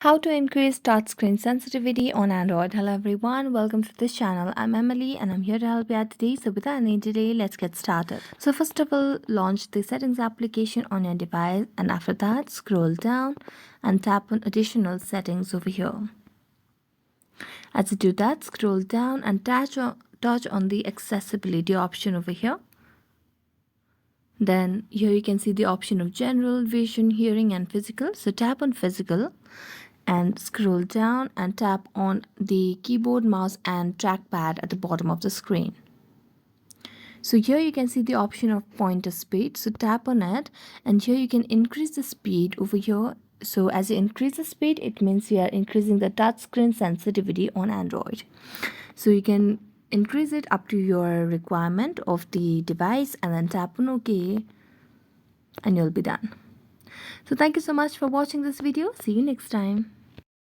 How to increase touchscreen sensitivity on Android. Hello everyone, welcome to this channel. I'm Emily and I'm here to help you out today. So without any delay, let's get started. So first of all, launch the settings application on your device, and after that scroll down and tap on additional settings over here. As you do that, scroll down and touch on the accessibility option over here. Then here you can see the option of general, vision, hearing and physical. So tap on physical and scroll down and tap on the keyboard, mouse and trackpad at the bottom of the screen. So here you can see the option of pointer speed. So tap on it and here you can increase the speed over here. So as you increase the speed, it means you are increasing the touchscreen sensitivity on Android. So you can increase it up to your requirement of the device and then tap on OK and you'll be done. So thank you so much for watching this video. See you next time.